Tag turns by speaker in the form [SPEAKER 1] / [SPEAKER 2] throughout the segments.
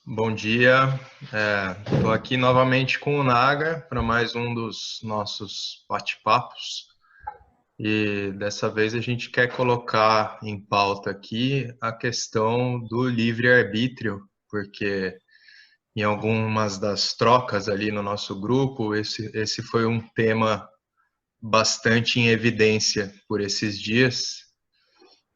[SPEAKER 1] Bom dia, estou aqui novamente com o Naga para mais um dos nossos bate-papos e dessa vez a gente quer colocar em pauta aqui a questão do livre-arbítrio, porque em algumas das trocas ali no nosso grupo, esse foi um tema bastante em evidência por esses dias.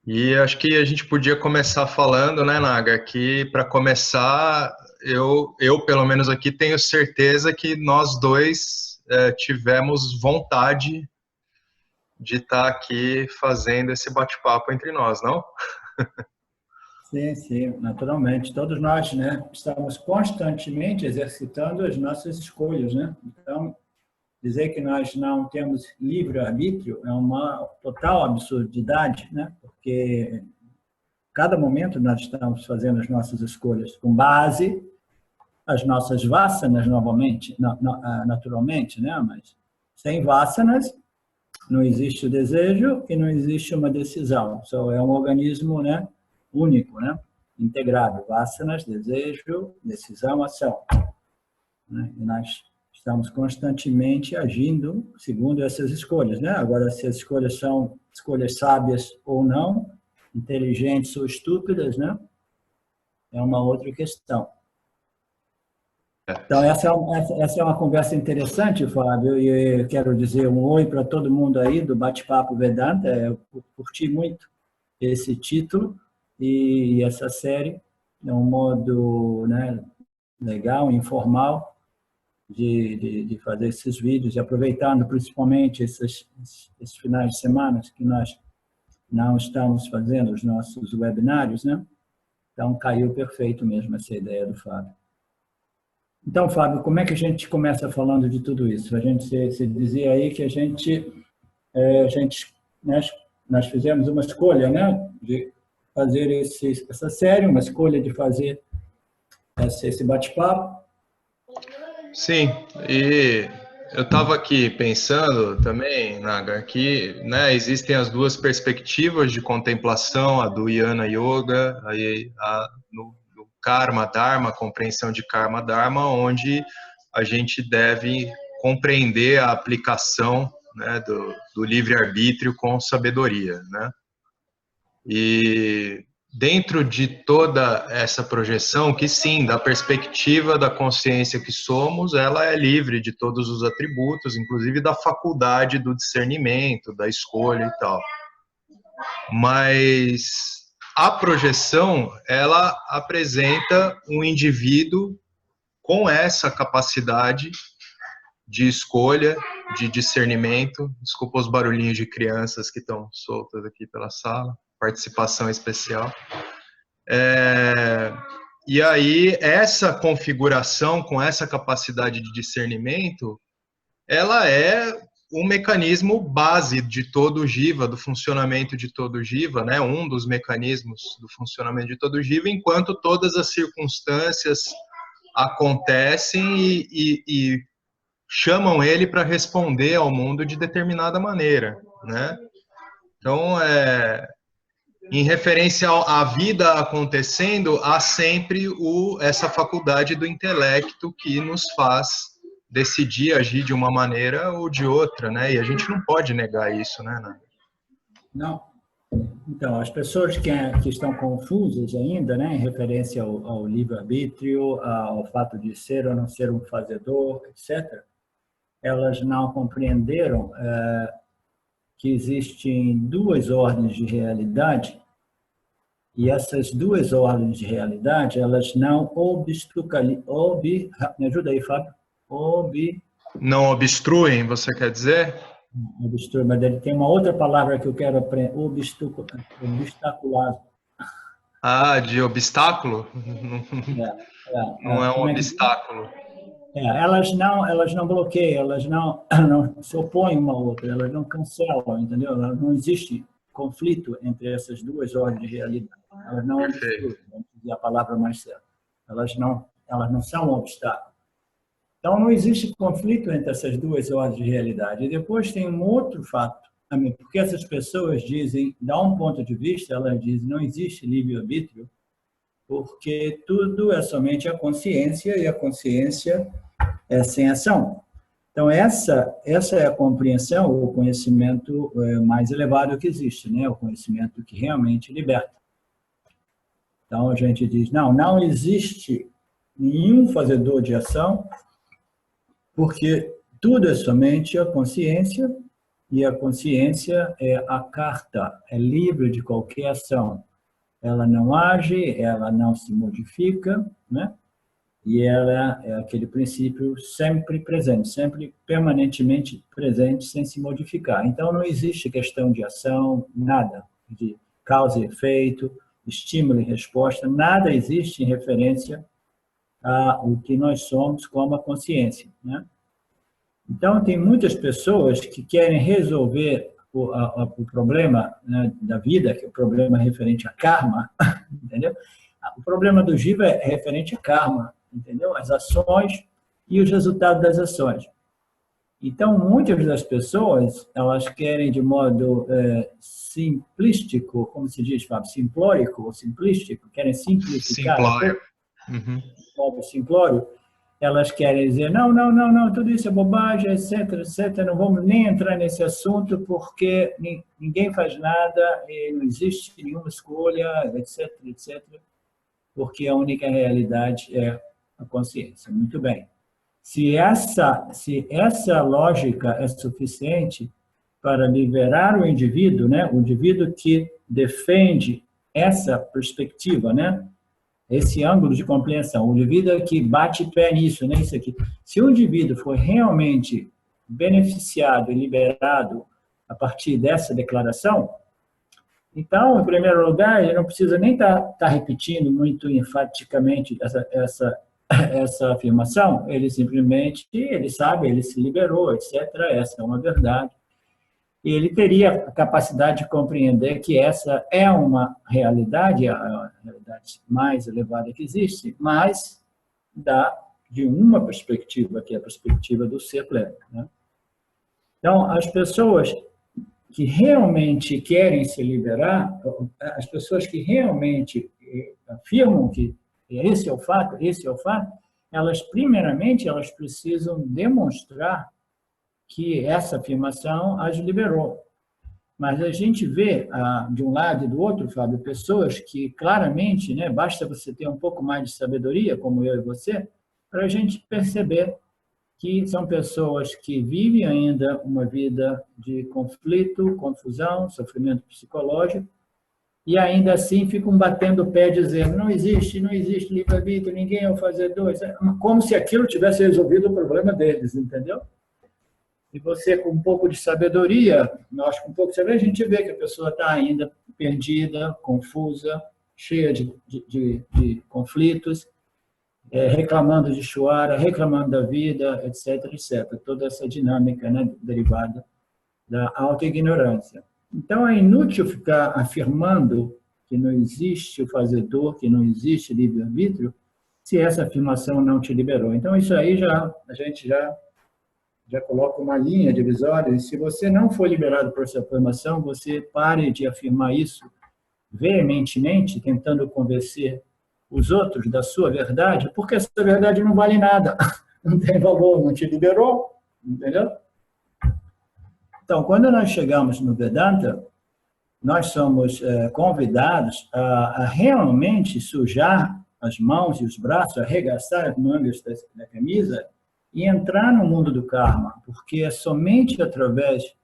[SPEAKER 1] E acho que a gente podia começar falando, né, Naga, que para começar, eu pelo menos aqui tenho certeza que nós dois tivemos vontade de estar aqui fazendo esse bate-papo entre nós, não?
[SPEAKER 2] Sim, sim, naturalmente. Todos nós, né, estamos constantemente exercitando as nossas escolhas, né? Então, dizer que nós não temos livre-arbítrio é uma total absurdidade, né? Porque cada momento nós estamos fazendo as nossas escolhas com base as nossas vasanas novamente, naturalmente, né? Mas sem vasanas não existe o desejo e não existe uma decisão. Só é um organismo, né, único, né, integrado. Vasanas, desejo, decisão, ação. Né? E nós estamos constantemente agindo segundo essas escolhas, né? Agora, se as escolhas são escolhas sábias ou não, inteligentes ou estúpidas, né? É uma outra questão. Então, essa é uma conversa interessante, Fábio, e eu quero dizer um oi para todo mundo aí do Bate-Papo Vedanta. Eu curti muito esse título e essa série. É um modo, né, legal, informal, de fazer esses vídeos, e aproveitando principalmente esses finais de semana que nós não estamos fazendo os nossos webinários, né? Então, caiu perfeito mesmo essa ideia do Fábio. Então, Fábio, como é que a gente começa falando de tudo isso? A gente se dizia aí que nós fizemos uma escolha, né, de fazer essa série, uma escolha de fazer esse bate-papo.
[SPEAKER 1] Sim, e eu estava aqui pensando também, Naga, que né, existem as duas perspectivas de contemplação, a do Jnana Yoga, no Karma Dharma, a compreensão de Karma Dharma, onde a gente deve compreender a aplicação, né, do livre-arbítrio com sabedoria, né? E dentro de toda essa projeção, que sim, da perspectiva da consciência que somos, ela é livre de todos os atributos, inclusive da faculdade do discernimento, da escolha e tal. Mas a projeção, ela apresenta um indivíduo com essa capacidade de escolha, de discernimento. Desculpa os barulhinhos de crianças que estão soltas aqui pela sala, participação especial. E aí, essa configuração com essa capacidade de discernimento, ela é um mecanismo base de todo o Jiva, do funcionamento de todo o Jiva, né? Um dos mecanismos do funcionamento de todo o Jiva, enquanto todas as circunstâncias acontecem e chamam ele para responder ao mundo de determinada maneira, né? Então, em referência à vida acontecendo, há sempre essa faculdade do intelecto que nos faz decidir agir de uma maneira ou de outra, né? E a gente não pode negar isso, né?
[SPEAKER 2] Não. Então, as pessoas que estão confusas ainda, né, em referência ao livre-arbítrio, ao fato de ser ou não ser um fazedor, etc., elas não compreenderam que existem duas ordens de realidade, e essas duas ordens de realidade, elas não me ajuda aí, Fábio.
[SPEAKER 1] Não obstruem, você quer dizer?
[SPEAKER 2] Obstrui, mas ele tem uma outra palavra que eu quero aprender, obstacular.
[SPEAKER 1] Ah, de obstáculo? Não é um
[SPEAKER 2] Como é que...
[SPEAKER 1] obstáculo.
[SPEAKER 2] elas não bloqueiam, elas não se opõem uma à outra, elas não cancelam, entendeu? Não existe conflito entre essas duas ordens de realidade. Elas não obstruem, vamos dizer a palavra mais certa. Elas não são um obstáculo. Então, não existe conflito entre essas duas ordens de realidade. E depois tem um outro fato, porque essas pessoas dizem, dá um ponto de vista, elas dizem, não existe livre-arbítrio, porque tudo é somente a consciência, e a consciência é sem ação. Então, essa é a compreensão, o conhecimento mais elevado que existe, né? O conhecimento que realmente liberta. Então, a gente diz, não existe nenhum fazedor de ação, porque tudo é somente a consciência, e a consciência é a carta, é livre de qualquer ação. Ela não age, ela não se modifica, né? E ela é aquele princípio sempre presente, sempre permanentemente presente, sem se modificar. Então, não existe questão de ação, nada, de causa e efeito, estímulo e resposta, nada existe em referência ao que nós somos como a consciência, né? Então, tem muitas pessoas que querem resolver o problema, né, da vida, que é o problema referente a karma, entendeu? O problema do jiva é referente a karma, entendeu? As ações e os resultados das ações. Então, muitas das pessoas, elas querem de modo simplístico, como se diz, Fábio, simplórico ou simplístico, querem simplificar.
[SPEAKER 1] Simplório.
[SPEAKER 2] De modo simplório, elas querem dizer, não, tudo isso é bobagem, etc, etc, não vamos nem entrar nesse assunto, porque ninguém faz nada, e não existe nenhuma escolha, etc, etc, porque a única realidade é a consciência. Muito bem. Se essa lógica é suficiente para liberar o indivíduo, né, o indivíduo que defende essa perspectiva, né, esse ângulo de compreensão, o indivíduo que bate pé nisso, né, isso aqui. Se o indivíduo for realmente beneficiado e liberado a partir dessa declaração, então, em primeiro lugar, ele não precisa nem estar repetindo muito enfaticamente essa afirmação, ele simplesmente, ele sabe, ele se liberou, etc. Essa é uma verdade. E ele teria a capacidade de compreender que essa é uma realidade, a realidade mais elevada que existe, mas de uma perspectiva, que é a perspectiva do ser pleno, né? Então, as pessoas que realmente querem se liberar, as pessoas que realmente afirmam que esse é o fato, elas, primeiramente, elas precisam demonstrar que essa afirmação as liberou. Mas a gente vê, de um lado e do outro, Fábio, pessoas que claramente, né, basta você ter um pouco mais de sabedoria, como eu e você, para a gente perceber que são pessoas que vivem ainda uma vida de conflito, confusão, sofrimento psicológico, e ainda assim ficam batendo o pé dizendo não existe livre-arbítrio, ninguém é o fazedor, como se aquilo tivesse resolvido o problema deles, entendeu? E você, com um pouco de sabedoria, nós com um pouco de sabedoria, a gente vê que a pessoa está ainda perdida, confusa, cheia de conflitos, reclamando de Shuara, reclamando da vida, etc, etc. Toda essa dinâmica, né, derivada da auto-ignorância. Então, é inútil ficar afirmando que não existe o fazedor, que não existe livre-arbítrio, se essa afirmação não te liberou. Então, isso aí a gente já coloca uma linha divisória, e se você não for liberado por essa afirmação, você pare de afirmar isso veementemente, tentando convencer os outros da sua verdade, porque essa verdade não vale nada, não tem valor, não te liberou, entendeu? Então, quando nós chegamos no Vedanta, nós somos convidados a realmente sujar as mãos e os braços, arregaçar as mangas da camisa e entrar no mundo do karma, porque é somente através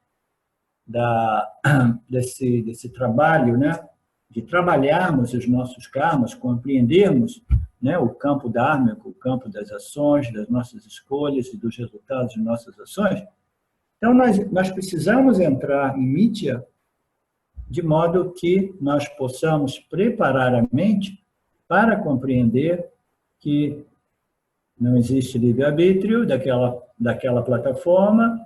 [SPEAKER 2] desse trabalho, né, de trabalharmos os nossos karmas, compreendermos, né, o campo dármico, o campo das ações, das nossas escolhas e dos resultados de nossas ações. Então, nós precisamos entrar em Mitya de modo que nós possamos preparar a mente para compreender que não existe livre-arbítrio daquela plataforma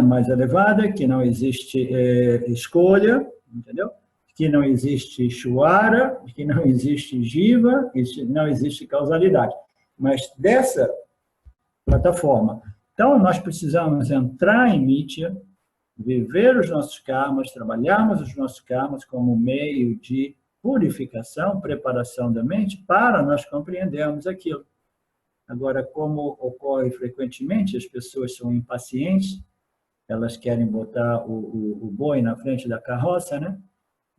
[SPEAKER 2] mais elevada, que não existe escolha, entendeu? Que não existe Shuara, que não existe Jiva, que não existe causalidade. Mas dessa plataforma. Então, nós precisamos entrar em Mitya, viver os nossos karmas, trabalharmos os nossos karmas como meio de purificação, preparação da mente para nós compreendermos aquilo. Agora, como ocorre frequentemente, as pessoas são impacientes, elas querem botar o boi na frente da carroça, né?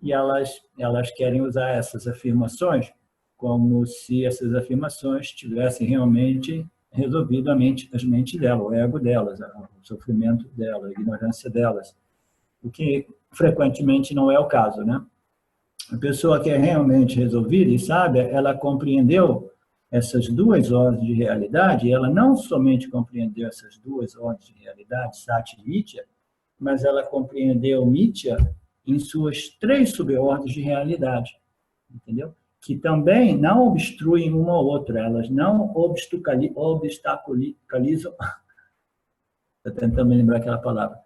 [SPEAKER 2] E elas querem usar essas afirmações como se essas afirmações tivessem realmente resolvido a mente dela, o ego delas, o sofrimento dela, a ignorância delas. O que frequentemente não é o caso, né? A pessoa que é realmente resolvida e sábia, ela compreendeu essas duas ordens de realidade, e ela não somente compreendeu essas duas ordens de realidade, Sati e Mitya, mas ela compreendeu Mitya em suas três subordens de realidade, entendeu? Que também não obstruem uma ou outra, elas não obstaculizam. Estou tentando me lembrar aquela palavra.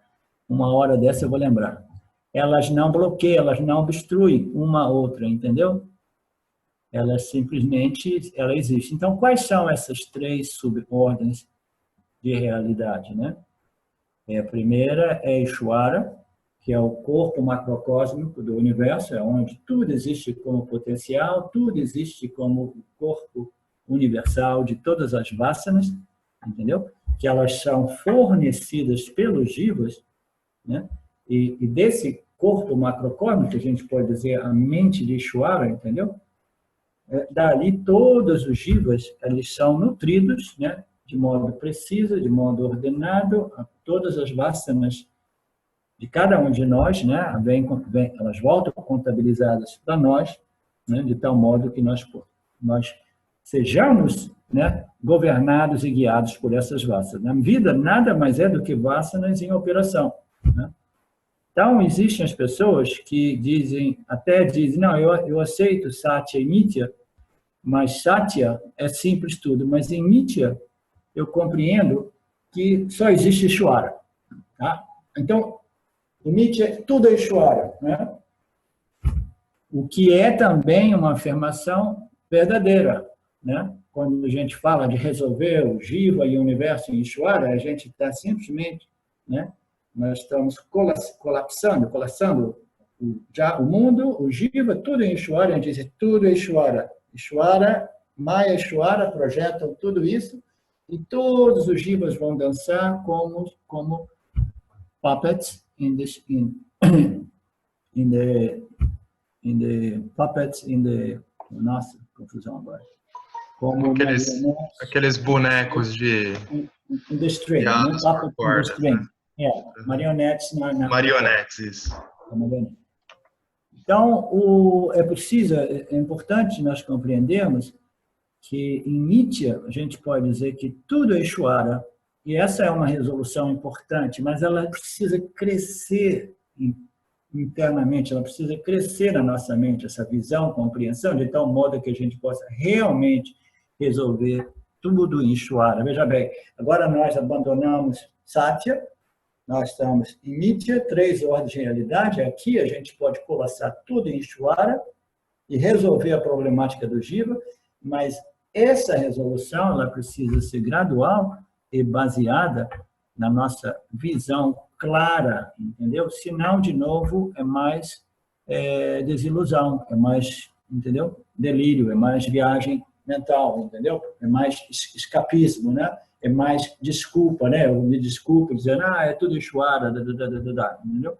[SPEAKER 2] Uma hora dessa eu vou lembrar. Elas não bloqueiam, elas não obstruem uma a outra, entendeu? Elas simplesmente existem. Então, quais são essas três subordens de realidade, né? A primeira é Ishvara, que é o corpo macrocósmico do universo, é onde tudo existe como potencial, tudo existe como corpo universal de todas as vasanas, entendeu? Que elas são fornecidas pelos jivas, né? E desse corpo macrocósmico, a gente pode dizer a mente de Ishvara, entendeu? Dali todos os jivas, eles são nutridos, né? De modo preciso, de modo ordenado, a todas as vasanas de cada um de nós, né? Elas voltam contabilizadas para nós, né? De tal modo que nós sejamos, né? Governados e guiados por essas vasanas. Na vida, nada mais é do que vasanas em operação, né? Então, existem as pessoas que até dizem, não, eu aceito Satya e Mitya, mas Satya é simples tudo, mas em Mitya eu compreendo que só existe Ishvara, tá? Então, em Mitya tudo é Ishvara, né? O que é também uma afirmação verdadeira, né? Quando a gente fala de resolver o Jiva e o universo em Ishvara, a gente está simplesmente, né? Nós estamos colapsando já o mundo, o Jiva, tudo em Ishvara, a gente diz tudo é Ishvara. Ishvara, Maya Ishvara projetam tudo isso e todos os Jivas vão dançar como puppets nossa, confusão agora.
[SPEAKER 1] Como aqueles bonecos de
[SPEAKER 2] in the string, né? Puppets in the string. Marionetes
[SPEAKER 1] marionetes, isso.
[SPEAKER 2] Então, é importante nós compreendermos que em Mitya a gente pode dizer que tudo é Ishvara, e essa é uma resolução importante, mas ela precisa crescer internamente, ela precisa crescer na nossa mente, essa visão, compreensão, de tal modo que a gente possa realmente resolver tudo em Ishvara. Veja bem, agora nós abandonamos Satya, nós estamos em Mitya, três ordens de realidade, aqui a gente pode colocar tudo em Ishvara e resolver a problemática do Jiva, mas essa resolução ela precisa ser gradual e baseada na nossa visão clara, entendeu? Senão, de novo, é mais desilusão, é mais, entendeu? Delírio, é mais viagem mental, entendeu? É mais escapismo, né? É mais desculpa, né? Eu me desculpo dizendo, é tudo Ishvara, entendeu?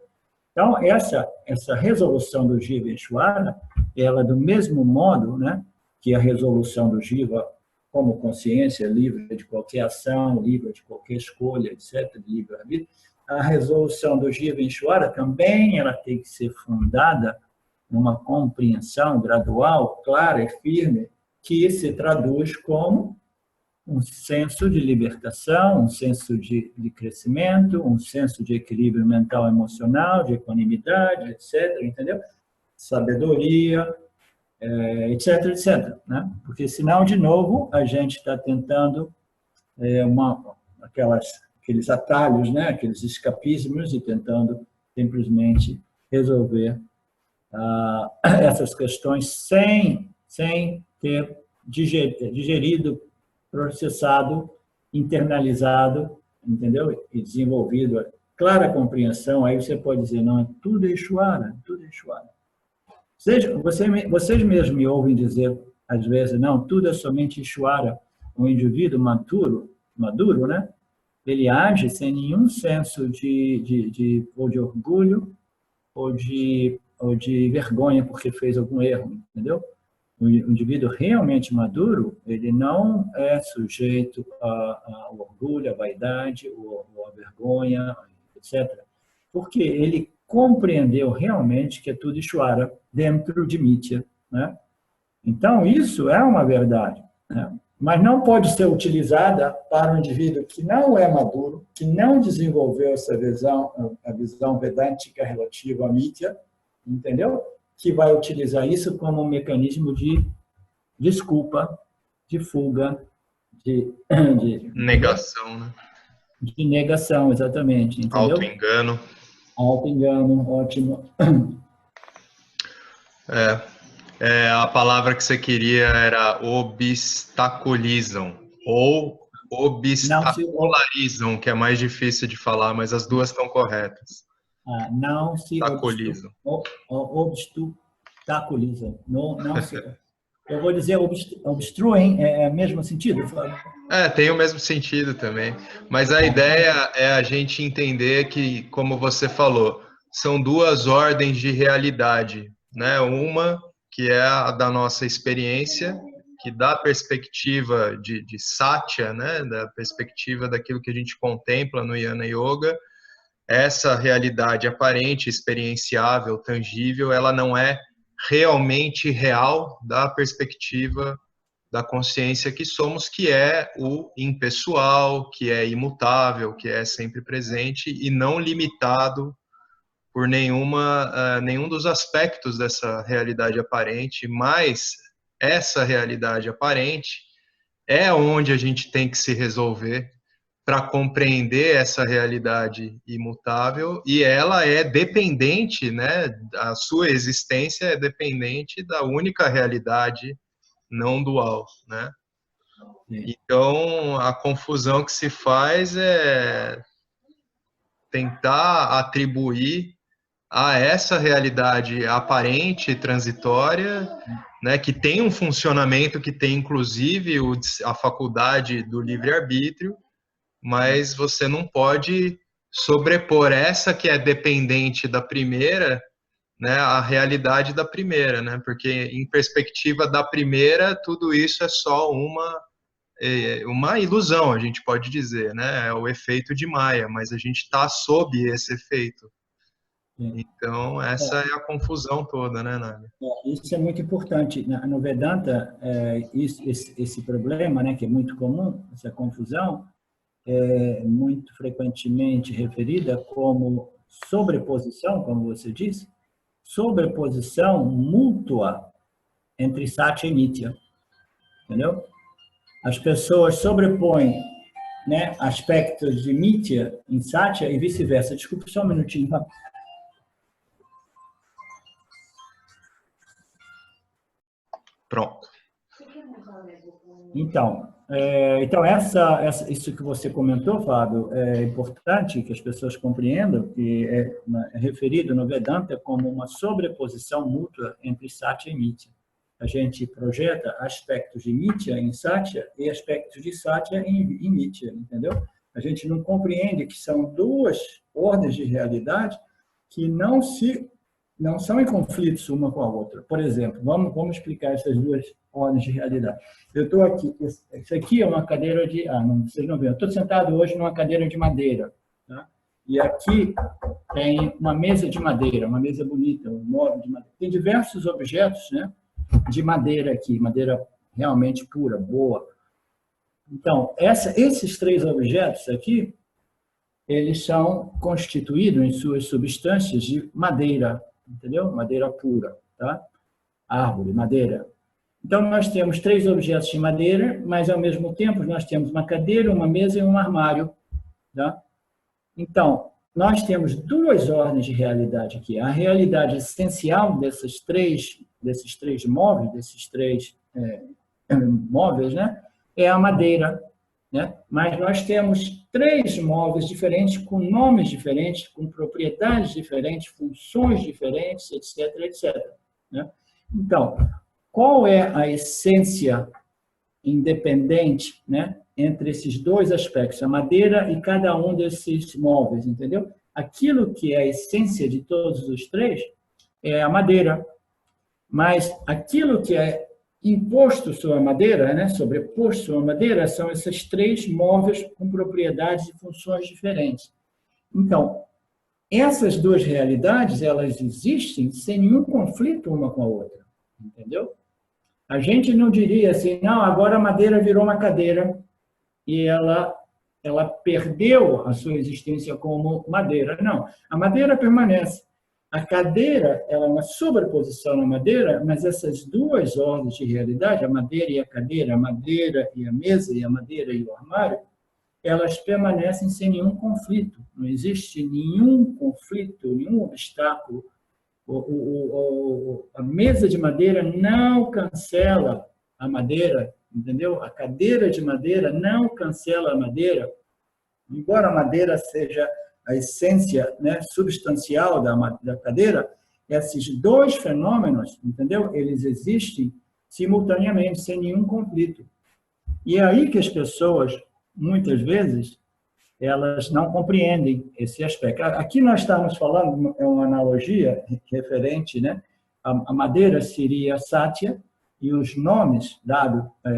[SPEAKER 2] Então, essa resolução do Jiva e Ishvara, ela do mesmo modo, né? Que a resolução do Jiva como consciência livre de qualquer ação, livre de qualquer escolha, etc., livre-arbítrio, a resolução do Jiva e Ishvara também ela tem que ser fundada numa compreensão gradual, clara e firme, que se traduz como um senso de libertação, um senso de crescimento, um senso de equilíbrio mental e emocional, de equanimidade, etc., entendeu? Sabedoria, etc., etc., né? Porque senão, de novo, a gente está tentando aqueles atalhos, né? Aqueles escapismos e tentando simplesmente resolver essas questões sem ter digerido, processado, internalizado, entendeu? E desenvolvido a clara compreensão. Aí você pode dizer, não, tudo é Ishvara, tudo é Ishvara. Vocês mesmos me ouvem dizer, às vezes, não, tudo é somente Ishvara, um indivíduo maduro, né? Ele age sem nenhum senso ou de orgulho ou de vergonha porque fez algum erro, entendeu? O indivíduo realmente maduro, ele não é sujeito ao orgulho, à vaidade, ou à vergonha, etc. Porque ele compreendeu realmente que é tudo Ishvara dentro de Mitya, né? Então, isso é uma verdade, né? Mas não pode ser utilizada para um indivíduo que não é maduro, que não desenvolveu essa visão, a visão vedântica relativa à Mitya, entendeu? Que vai utilizar isso como um mecanismo de desculpa, de fuga, de
[SPEAKER 1] Negação, né?
[SPEAKER 2] de negação, exatamente, entendeu?
[SPEAKER 1] Auto-engano.
[SPEAKER 2] Auto-engano, ótimo.
[SPEAKER 1] A palavra que você queria era obstaculizam ou obstacularizam, que é mais difícil de falar, mas as duas estão corretas.
[SPEAKER 2] Não se
[SPEAKER 1] Obstaculizam.
[SPEAKER 2] obstaculizam. Não se, eu vou dizer obstruem, é o mesmo sentido?
[SPEAKER 1] Tem o mesmo sentido também. Mas a ideia é a gente entender que, como você falou, são duas ordens de realidade, né? Uma que é a da nossa experiência, que dá perspectiva de Satya, né? Da perspectiva daquilo que a gente contempla no Jnana Yoga. Essa realidade aparente, experienciável, tangível, ela não é realmente real da perspectiva da consciência que somos, que é o impessoal, que é imutável, que é sempre presente e não limitado por nenhum dos aspectos dessa realidade aparente, mas essa realidade aparente é onde a gente tem que se resolver para compreender essa realidade imutável, e ela é dependente, né, a sua existência é dependente da única realidade não dual, né? Então, a confusão que se faz é tentar atribuir a essa realidade aparente, transitória, né, que tem um funcionamento, que tem inclusive a faculdade do livre-arbítrio, mas você não pode sobrepor essa que é dependente da primeira, né, a realidade da primeira, né, porque em perspectiva da primeira, tudo isso é só uma ilusão, a gente pode dizer, né, é o efeito de Maya, mas a gente está sob esse efeito. Então, essa é a confusão toda, né, Naga?
[SPEAKER 2] Isso é muito importante. No Vedanta, esse problema, né, que é muito comum, essa confusão, é muito frequentemente referida como sobreposição, como você disse, sobreposição mútua entre Satya e Nitya, entendeu? As pessoas sobrepõem, né, aspectos de Nitya em Satya e vice-versa. Desculpa só um minutinho, tá?
[SPEAKER 1] Pronto.
[SPEAKER 2] Então, isso que você comentou, Fábio, é importante que as pessoas compreendam que é referido no Vedanta como uma sobreposição mútua entre Satya e Mithya. A gente projeta aspectos de Mithya em Satya e aspectos de Satya em Mithya, entendeu? A gente não compreende que são duas ordens de realidade que não são em conflitos uma com a outra. Por exemplo, vamos explicar essas duas ordens de realidade. Eu estou aqui, isso aqui é uma cadeira de... vocês não viram, eu estou sentado hoje numa cadeira de madeira, tá? E aqui tem uma mesa de madeira, uma mesa bonita, um móvel de madeira. Tem diversos objetos, né, de madeira aqui, madeira realmente pura, boa. Então, esses três objetos aqui, eles são constituídos em suas substâncias de madeira, entendeu? Madeira pura, tá? Árvore, madeira. Então, nós temos três objetos de madeira, mas, ao mesmo tempo, nós temos uma cadeira, uma mesa e um armário, tá? Então, nós temos duas ordens de realidade aqui. A realidade essencial desses três móveis, móveis, né? É a madeira, né? Mas nós temos três móveis diferentes, com nomes diferentes, com propriedades diferentes, funções diferentes, etc., etc., né? Então, qual é a essência independente, né, entre esses dois aspectos, a madeira e cada um desses móveis, entendeu? Aquilo que é a essência de todos os três é a madeira, mas aquilo que é imposto sobre a madeira, né, sobreposto sobre a madeira, são esses três móveis com propriedades e funções diferentes. Então, essas duas realidades, elas existem sem nenhum conflito uma com a outra, entendeu? A gente não diria assim, não, agora a madeira virou uma cadeira e ela perdeu a sua existência como madeira. Não, a madeira permanece. A cadeira, ela é uma sobreposição na madeira, mas essas duas ordens de realidade, a madeira e a cadeira, a madeira e a mesa, e a madeira e o armário, elas permanecem sem nenhum conflito. Não existe nenhum conflito, nenhum obstáculo. A mesa de madeira não cancela a madeira, entendeu? A cadeira de madeira não cancela a madeira. Embora a madeira seja a essência, né, substancial da cadeira, esses dois fenômenos, entendeu? Eles existem simultaneamente, sem nenhum conflito. E é aí que as pessoas, muitas vezes, elas não compreendem esse aspecto. Aqui nós estamos falando, é uma analogia referente, né? A madeira seria Satya e os nomes dados a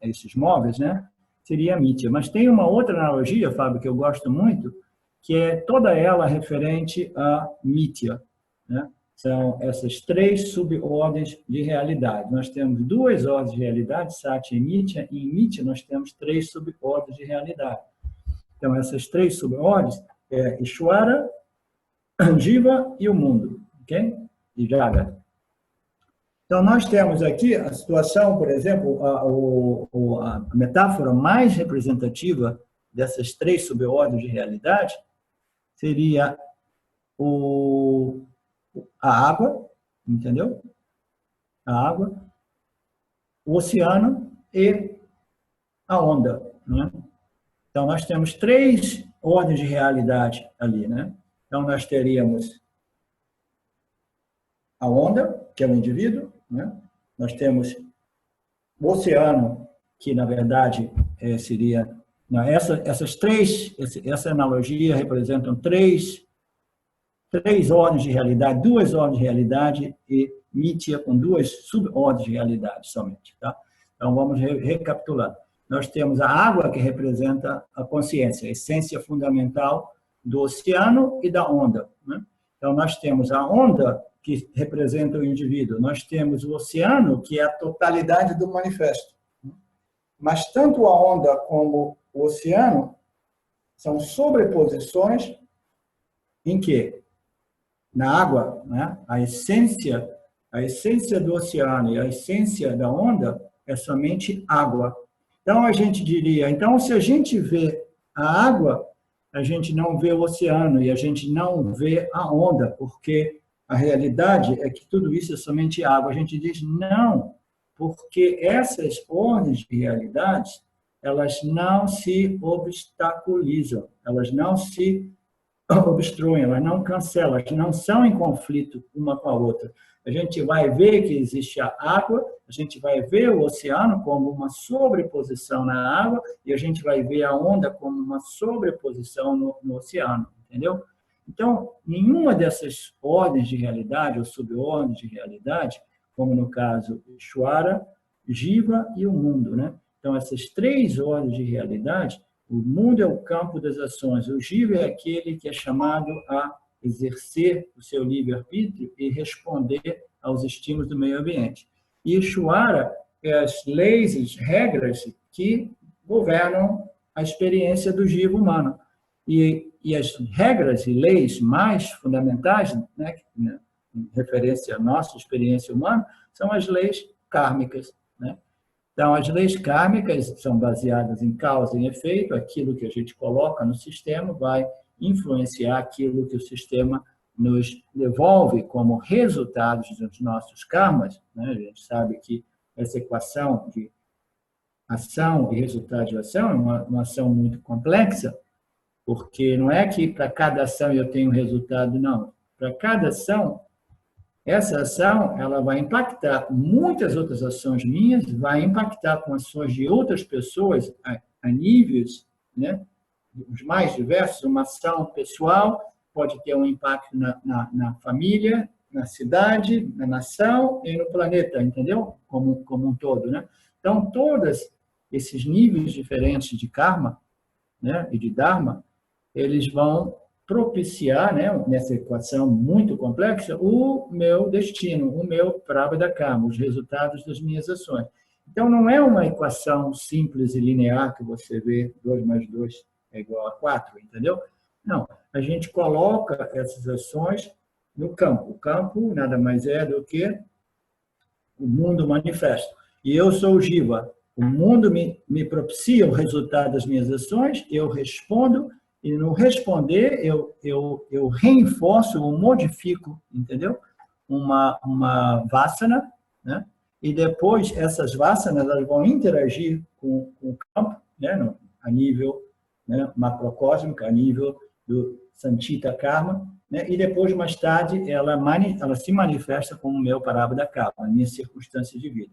[SPEAKER 2] esses móveis, né, seria Mithya. Mas tem uma outra analogia, Fábio, que eu gosto muito, que é toda ela referente a Mithya, né? São essas três subordens de realidade. Nós temos duas ordens de realidade, Satya e Mithya, e em Mithya nós temos três subordens de realidade. Então, essas três subordens é Ishvara, Jiva e o mundo, ok? E Jagat. Então, nós temos aqui a situação, por exemplo, a metáfora mais representativa dessas três subordens de realidade seria a água, entendeu? A água, o oceano e a onda, né? Então, nós temos três ordens de realidade ali, né? Então, nós teríamos a onda, que é o indivíduo, né? Nós temos o oceano, que, na verdade, seria... essas três, essa analogia representam três ordens de realidade, duas ordens de realidade e Mithya com duas subordens de realidade somente, tá? Então, vamos recapitular. Nós temos a água, que representa a consciência, a essência fundamental do oceano e da onda, né? Então, nós temos a onda, que representa o indivíduo. Nós temos o oceano, que é a totalidade do manifesto. Mas tanto a onda como o oceano são sobreposições em que, na água, né, a essência do oceano e a essência da onda é somente água. Então, a gente diria, então, se a gente vê a água, a gente não vê o oceano e a gente não vê a onda, porque a realidade é que tudo isso é somente água. A gente diz não, porque essas ordens de realidades, elas não se obstaculizam, elas não se obstruem, elas não cancelam, elas não são em conflito uma com a outra. A gente vai ver que existe a água, a gente vai ver o oceano como uma sobreposição na água e a gente vai ver a onda como uma sobreposição no oceano, entendeu? Então, nenhuma dessas ordens de realidade ou subordens de realidade, como no caso Ishvara, Jiva e o mundo, né? Então, essas três ordens de realidade, o mundo é o campo das ações, o Jiva é aquele que é chamado a exercer o seu livre-arbítrio e responder aos estímulos do meio ambiente. E Ishvara é as leis, as regras que governam a experiência do Jiva humano. E as regras e leis mais fundamentais, né, em referência à nossa experiência humana, são as leis kármicas, né? Então, as leis kármicas são baseadas em causa e efeito, aquilo que a gente coloca no sistema vai influenciar aquilo que o sistema nos devolve como resultados dos nossos karmas, né? A gente sabe que essa equação de ação e resultado de ação é uma ação muito complexa, porque não é que para cada ação eu tenho resultado, não. Para cada ação, essa ação ela vai impactar muitas outras ações minhas, vai impactar com ações de outras pessoas a níveis, né, os mais diversos. Uma ação pessoal pode ter um impacto na família, na cidade, na nação e no planeta, entendeu? Como um todo, né? Então, todos esses níveis diferentes de karma, né, e de dharma, eles vão propiciar, né, nessa equação muito complexa, o meu destino, o meu prarabdha karma, os resultados das minhas ações. Então, não é uma equação simples e linear que você vê 2 mais 2 é igual a 4, entendeu? Não, a gente coloca essas ações no campo. O campo nada mais é do que o mundo manifesto. E eu sou o Jiva. O mundo me propicia o resultado das minhas ações, eu respondo, e no responder, eu reforço ou modifico, entendeu? Uma vasana, né? E depois essas vasanas elas vão interagir com o campo, né? A nível, né, macrocósmico, a nível do Sanchita Karma, né? E depois, mais tarde, ela se manifesta como o meu prarabdha karma, a minha circunstância de vida.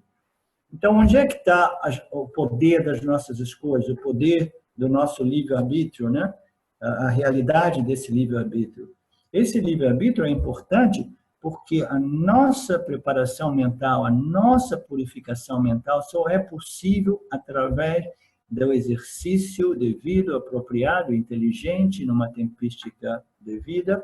[SPEAKER 2] Então, onde é que está o poder das nossas escolhas, o poder do nosso livre-arbítrio, né? A realidade desse livre-arbítrio? Esse livre-arbítrio é importante porque a nossa preparação mental, a nossa purificação mental só é possível através do exercício devido, apropriado, inteligente, numa tempística devida,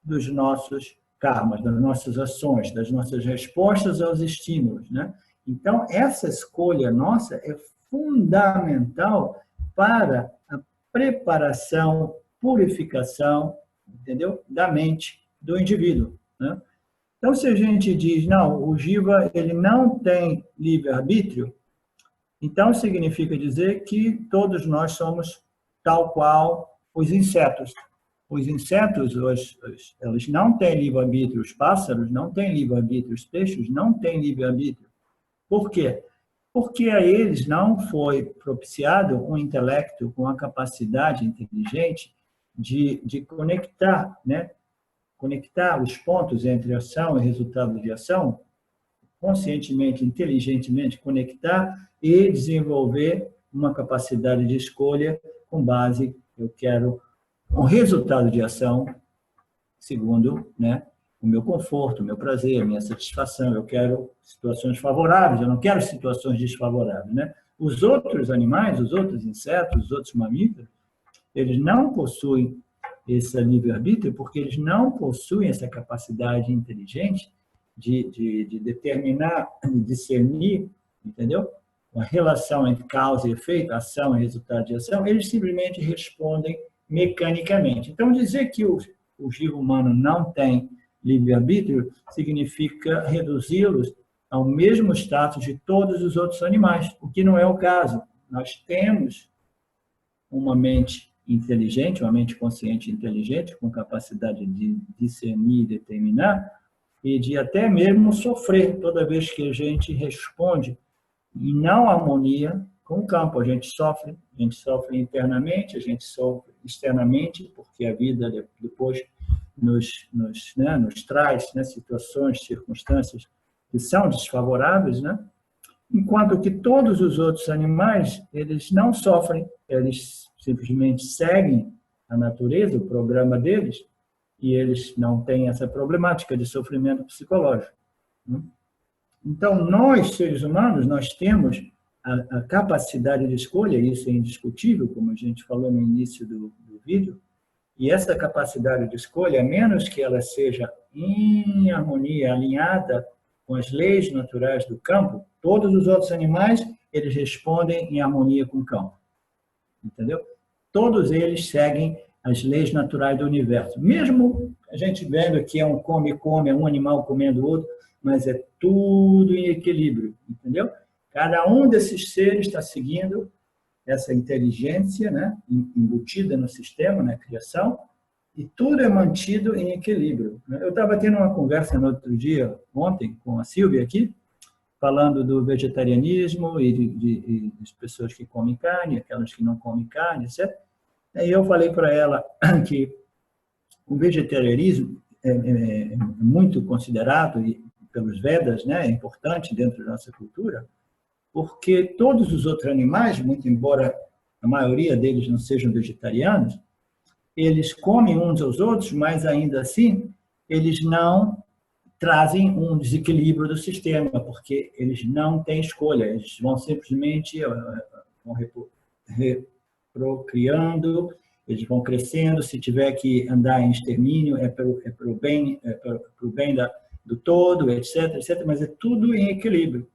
[SPEAKER 2] dos nossos karmas, das nossas ações, das nossas respostas aos estímulos, né? Então, essa escolha nossa é fundamental para a preparação, purificação, entendeu? Da mente do indivíduo, né? Então, se a gente diz, não, o Jiva ele não tem livre-arbítrio, então significa dizer que todos nós somos tal qual os insetos. Os insetos, eles não têm livre-arbítrio, os pássaros não têm livre-arbítrio, os peixes não têm livre-arbítrio. Por quê? Porque a eles não foi propiciado um intelecto com a capacidade inteligente de conectar, né? Conectar os pontos entre ação e resultado de ação, conscientemente, inteligentemente conectar e desenvolver uma capacidade de escolha com base, eu quero um resultado de ação segundo, né, o meu conforto, o meu prazer, a minha satisfação. Eu quero situações favoráveis, eu não quero situações desfavoráveis, né? Os outros animais, os outros insetos, os outros mamíferos, eles não possuem esse livre-arbítrio porque eles não possuem essa capacidade inteligente de determinar, de discernir, entendeu? A relação entre causa e efeito, ação e resultado de ação, eles simplesmente respondem mecanicamente. Então, dizer que o Jiva humano não tem livre-arbítrio significa reduzi-los ao mesmo status de todos os outros animais, o que não é o caso. Nós temos uma mente inteligente, uma mente consciente e inteligente, com capacidade de discernir e determinar, e de até mesmo sofrer toda vez que a gente responde em não harmonia com o campo. A gente sofre internamente, a gente sofre externamente, porque a vida depois nos traz, né, situações, circunstâncias que são desfavoráveis, né? Enquanto que todos os outros animais, eles não sofrem, eles simplesmente seguem a natureza, o programa deles, e eles não têm essa problemática de sofrimento psicológico. Então, nós, seres humanos, nós temos a capacidade de escolha, isso é indiscutível, como a gente falou no início do vídeo, e essa capacidade de escolha, a menos que ela seja em harmonia, alinhada com as leis naturais do campo, todos os outros animais, eles respondem em harmonia com o campo. Entendeu? Todos eles seguem as leis naturais do universo. Mesmo a gente vendo que é um come-come, é um animal comendo o outro, mas é tudo em equilíbrio, entendeu? Cada um desses seres está seguindo essa inteligência, né, embutida no sistema, na criação, e tudo é mantido em equilíbrio. Eu estava tendo uma conversa no outro dia, ontem, com a Silvia aqui, falando do vegetarianismo e das pessoas que comem carne, aquelas que não comem carne, etc. E eu falei para ela que o vegetarianismo muito considerado pelos Vedas, né? É importante dentro da nossa cultura, porque todos os outros animais, muito embora a maioria deles não sejam vegetarianos, eles comem uns aos outros, mas ainda assim eles não trazem um desequilíbrio do sistema, porque eles não têm escolha, eles vão simplesmente vão reprocriando, eles vão crescendo, se tiver que andar em extermínio, é para o bem, do todo, etc, etc, mas é tudo em equilíbrio.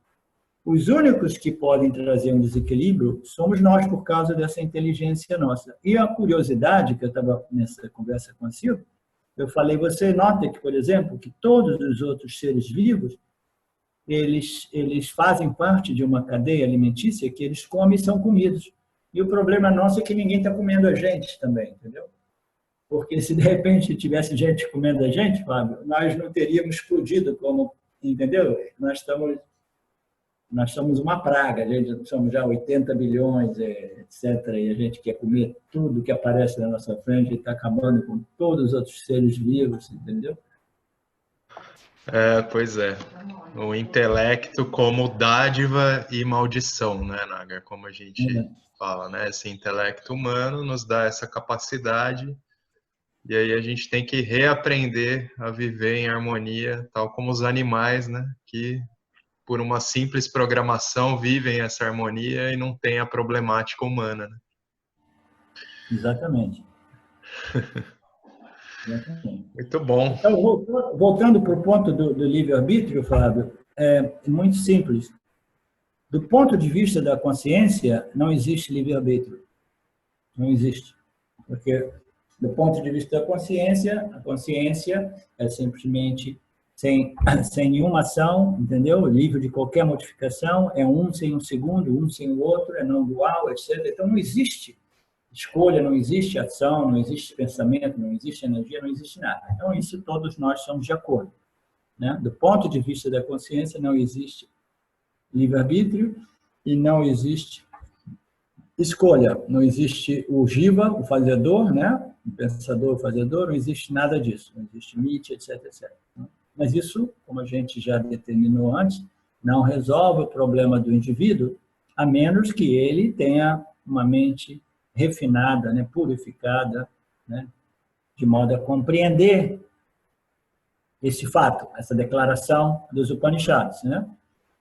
[SPEAKER 2] Os únicos que podem trazer um desequilíbrio somos nós, por causa dessa inteligência nossa. E a curiosidade, que eu estava nessa conversa com a Silvia, eu falei, você nota que, por exemplo, que todos os outros seres vivos, eles fazem parte de uma cadeia alimentícia que eles comem e são comidos. E o problema nosso é que ninguém está comendo a gente também, entendeu? Porque se de repente tivesse gente comendo a gente, Fábio, nós não teríamos explodido como, entendeu? Nós somos uma praga, a gente somos já 80 bilhões, etc. E a gente quer comer tudo que aparece na nossa frente e está acabando com todos os outros seres vivos, entendeu?
[SPEAKER 1] Pois é. O intelecto como dádiva e maldição, né, Nagar? Como a gente fala, né? Esse intelecto humano nos dá essa capacidade e aí a gente tem que reaprender a viver em harmonia, tal como os animais, né? Que por uma simples programação vivem essa harmonia e não tem a problemática humana, né?
[SPEAKER 2] Exatamente. Exatamente.
[SPEAKER 1] Muito bom.
[SPEAKER 2] Então, voltando para o ponto do livre-arbítrio, Fábio, é muito simples. Do ponto de vista da consciência, não existe livre-arbítrio. Não existe. Porque, do ponto de vista da consciência, a consciência é simplesmente sem nenhuma ação, entendeu? Livre de qualquer modificação, é um sem um segundo, um sem o outro, é não dual, etc. Então, não existe escolha, não existe ação, não existe pensamento, não existe energia, não existe nada. Então, isso todos nós somos de acordo, né? Do ponto de vista da consciência, não existe livre-arbítrio e não existe escolha, não existe o jiva, o fazedor, né? O pensador, o fazedor, não existe nada disso, não existe limite, etc, etc. Mas isso, como a gente já determinou antes, não resolve o problema do indivíduo, a menos que ele tenha uma mente refinada, né, purificada, né, de modo a compreender esse fato, essa declaração dos Upanishads, né?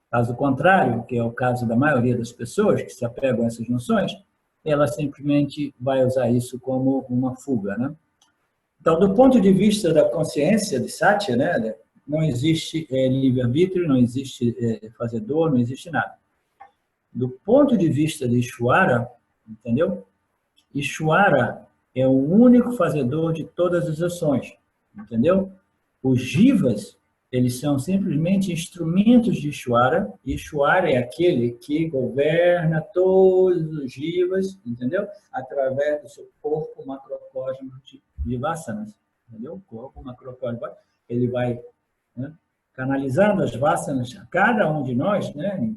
[SPEAKER 2] Caso contrário, que é o caso da maioria das pessoas que se apegam a essas noções, ela simplesmente vai usar isso como uma fuga, né? Então, do ponto de vista da consciência de Satya, né, não existe livre-arbítrio, não existe fazedor, não existe nada. Do ponto de vista de Ishvara, entendeu? Ishvara é o único fazedor de todas as ações, entendeu? Os jivas, eles são simplesmente instrumentos de Ishvara. Ishvara é aquele que governa todos os jivas, entendeu? Através do seu corpo macrocósmico de vasanas, entendeu? O corpo macrocósmico, ele vai, né, canalizando as vasanas a cada um de nós, né,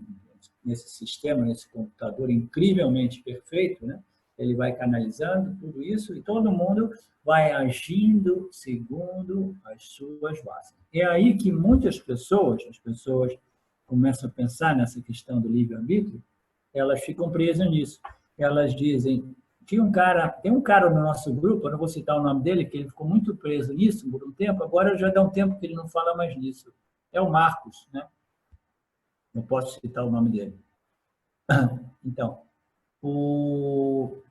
[SPEAKER 2] nesse sistema, nesse computador incrivelmente perfeito, né? Ele vai canalizando tudo isso e todo mundo vai agindo segundo as suas vasanas. É aí que muitas pessoas, as pessoas começam a pensar nessa questão do livre-arbítrio, elas ficam presas nisso. Elas dizem, tem um cara no nosso grupo, eu não vou citar o nome dele, que ele ficou muito preso nisso por um tempo, agora já dá um tempo que ele não fala mais nisso. É o Marcos, né? Não posso citar o nome dele. Então,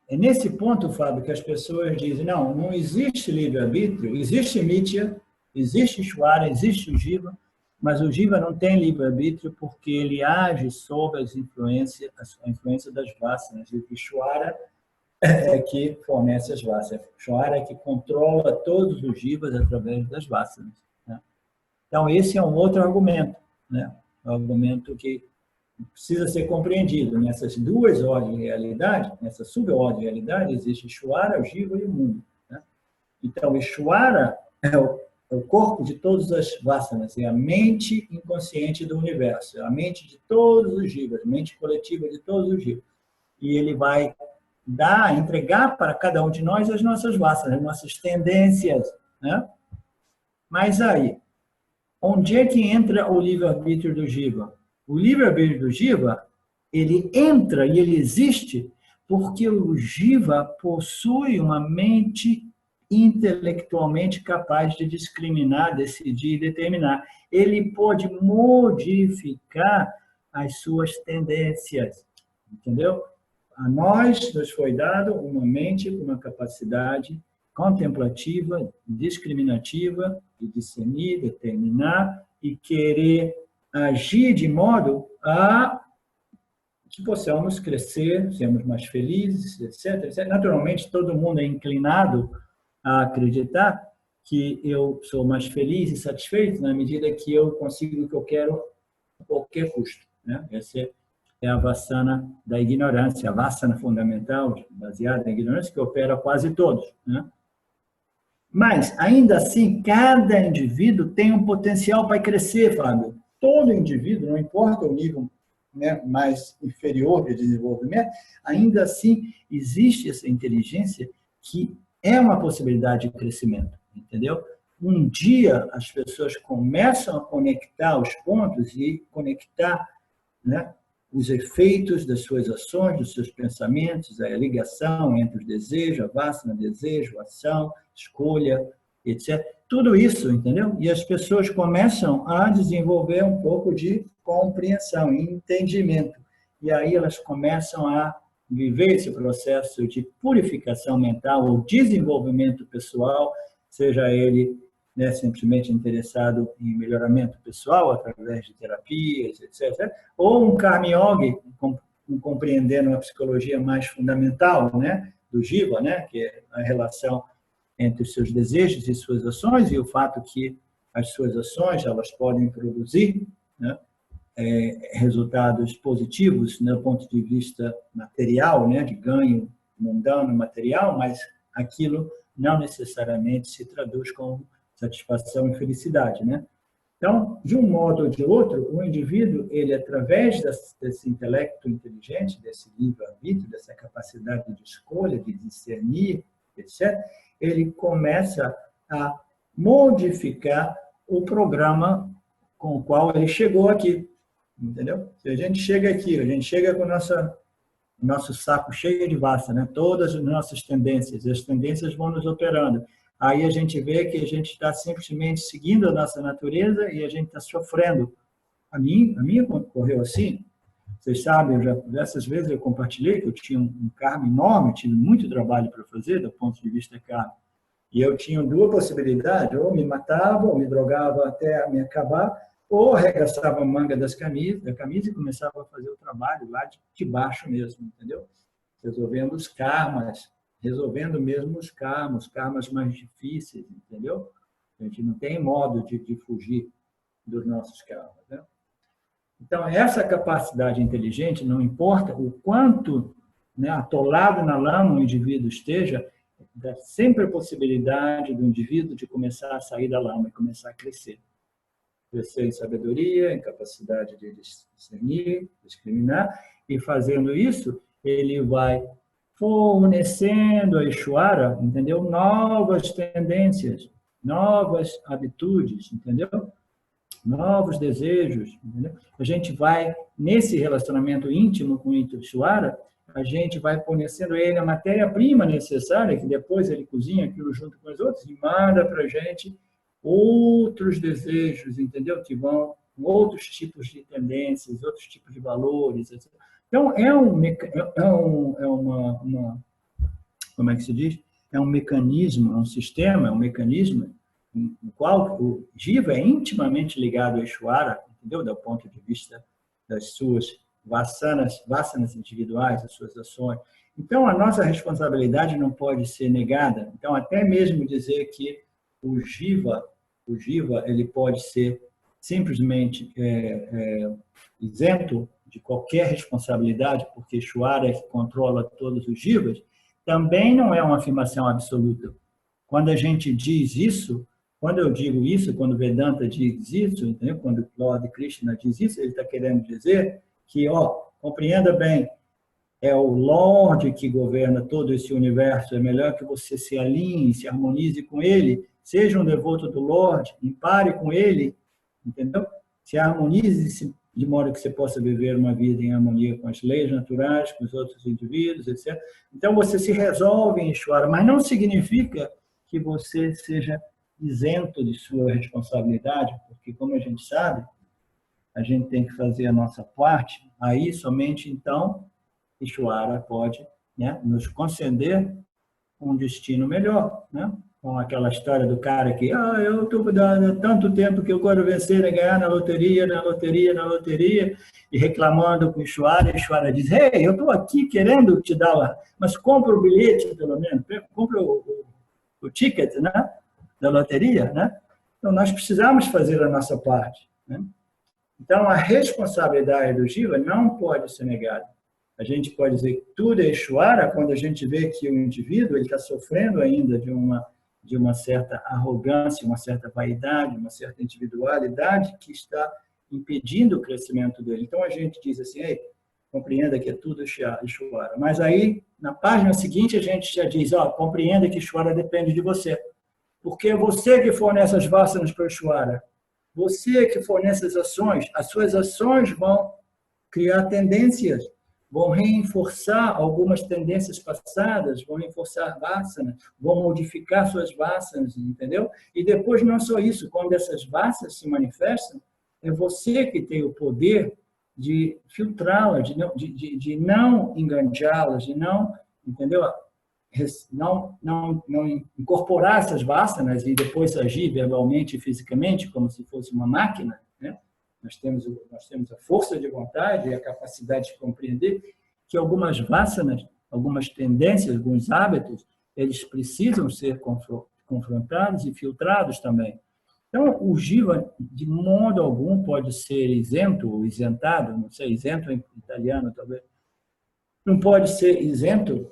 [SPEAKER 2] é nesse ponto, Fábio, que as pessoas dizem, não existe livre-arbítrio, existe Mithya, existe Ishvara, existe o Jiva, mas o Jiva não tem livre-arbítrio porque ele age sob a influência das vasanas. O Ishvara é que fornece as vasanas. O Ishvara é que controla todos os Jivas através das vasanas, né? Então, esse é um outro argumento, né? Um argumento que precisa ser compreendido. Nessas duas ordens de realidade, nessa sub-ordem de realidade, existe Ishvara, o Jiva e o mundo, né? Então, Ishvara é o corpo de todas as vasanas, é a mente inconsciente do universo, é a mente de todos os Jivas, a mente coletiva de todos os Jivas. E ele vai entregar para cada um de nós as nossas vasanas, as nossas tendências, né? Mas aí, onde é que entra o livre-arbítrio do Jiva? O livre-arbítrio do Jiva, ele entra e ele existe porque o Jiva possui uma mente intelectualmente capaz de discriminar, decidir e determinar. Ele pode modificar as suas tendências, entendeu? A nós nos foi dado uma mente com uma capacidade contemplativa, discriminativa, de discernir, determinar e querer agir de modo a que possamos crescer, sermos mais felizes, etc, etc. Naturalmente, todo mundo é inclinado a acreditar que eu sou mais feliz e satisfeito na medida que eu consigo o que eu quero a qualquer custo, né? Essa é a vassana da ignorância, a vassana fundamental, baseada na ignorância, que opera quase todos, né? Mas, ainda assim, cada indivíduo tem um potencial para crescer, Fábio. Todo indivíduo, não importa o nível, né, mais inferior de desenvolvimento, ainda assim existe essa inteligência que é uma possibilidade de crescimento, entendeu? Um dia as pessoas começam a conectar os pontos e conectar, né, os efeitos das suas ações, dos seus pensamentos, a ligação entre os desejos, a vassana, desejo, ação, escolha, etc. Tudo isso, entendeu? E as pessoas começam a desenvolver um pouco de compreensão e entendimento. E aí elas começam a viver esse processo de purificação mental ou desenvolvimento pessoal, seja ele, né, simplesmente interessado em melhoramento pessoal através de terapias, etc., ou um Karma Yogi, compreendendo a psicologia mais fundamental, né, do Jiva, né, que é a relação entre os seus desejos e suas ações, e o fato que as suas ações elas podem produzir, né, resultados positivos, né, do ponto de vista material, né, de ganho mundano material, mas aquilo não necessariamente se traduz como satisfação e felicidade, né? Então, de um modo ou de outro, o indivíduo, ele através desse intelecto inteligente, desse livre-arbítrio, dessa capacidade de escolha, de discernir, etc., ele começa a modificar o programa com o qual ele chegou aqui, entendeu? Se a gente chega aqui, a gente chega com nosso saco cheio de vassa, né? Todas as nossas tendências, as tendências vão nos operando. Aí a gente vê que a gente está simplesmente seguindo a nossa natureza e a gente está sofrendo. A minha correu assim. Vocês sabem, dessas vezes eu compartilhei que eu tinha um karma enorme, tive muito trabalho para fazer do ponto de vista karma. E eu tinha duas possibilidades, ou me matava, ou me drogava até me acabar, ou arregaçava a manga da camisa e começava a fazer o trabalho lá de baixo mesmo, entendeu? Resolvendo os karmas, resolvendo mesmo os karmas mais difíceis, entendeu? A gente não tem modo de fugir dos nossos karmas, né? Então, essa capacidade inteligente, não importa o quanto, né, atolado na lama o indivíduo esteja, dá sempre a possibilidade do indivíduo de começar a sair da lama e começar a crescer. Crescer em sabedoria, em capacidade de discernir, discriminar, e fazendo isso, ele vai fornecendo a Ishvara, entendeu? Novas tendências, novas habitudes, entendeu? Novos desejos, entendeu? A gente vai, nesse relacionamento íntimo com o Ishvara, a gente vai fornecendo a ele a matéria-prima necessária, que depois ele cozinha aquilo junto com os outros e manda para a gente outros desejos, entendeu? Que vão com outros tipos de tendências, outros tipos de valores, etc. Então, como é que se diz? É um mecanismo, é um sistema, é um mecanismo no qual o Jiva é intimamente ligado a Ishvara, entendeu? Do ponto de vista das suas vassanas individuais, das suas ações. Então, a nossa responsabilidade não pode ser negada. Então, até mesmo dizer que o Jiva ele pode ser simplesmente isento de qualquer responsabilidade, porque Ishvara é que controla todos os Jivas, também não é uma afirmação absoluta. Quando a gente diz isso, quando eu digo isso, quando Vedanta diz isso, entendeu? Quando Lord Krishna diz isso, ele está querendo dizer que, compreenda bem, é o Lorde que governa todo esse universo, é melhor que você se alinhe, se harmonize com ele, seja um devoto do Lorde, pare com ele, entendeu? Se harmonize de modo que você possa viver uma vida em harmonia com as leis naturais, com os outros indivíduos, etc. Então, você se resolve em Ishvara, mas não significa que você seja isento de sua responsabilidade, porque, como a gente sabe, a gente tem que fazer a nossa parte, aí somente então Ishvara pode, né, nos conceder um destino melhor, né? Com aquela história do cara que, eu estou há tanto tempo que eu quero vencer e ganhar na loteria, e reclamando com o Ishvara, e Ishvara diz, eu estou aqui querendo te dar, mas compra o bilhete, pelo menos, compra o ticket, né, da loteria, né? Então, nós precisamos fazer a nossa parte, né? Então, a responsabilidade do Jiva não pode ser negada. A gente pode dizer que tudo é Ishvara quando a gente vê que o indivíduo está sofrendo ainda de uma certa arrogância, uma certa vaidade, uma certa individualidade que está impedindo o crescimento dele. Então, a gente diz assim, compreenda que é tudo Ishvara. Mas aí, na página seguinte, a gente já diz, compreenda que Ishvara depende de você. Porque é você que fornece as vasanas para Ishvara. Você que fornece as suas ações vão criar tendências, vão reforçar algumas tendências passadas, vão reforçar vasanas, vão modificar suas vasanas, entendeu? E depois, não só isso, quando essas vasanas se manifestam, é você que tem o poder de filtrá-las, de não enganjá-las, de não, entendeu? Não incorporar essas vasanas e depois agir verbalmente e fisicamente como se fosse uma máquina, né? Nós temos a força de vontade e a capacidade de compreender que algumas vasanas, algumas tendências, alguns hábitos, eles precisam ser confrontados e filtrados também. Então, o Jiva, de modo algum, pode ser isento ou isentado, não sei, isento em italiano talvez, não pode ser isento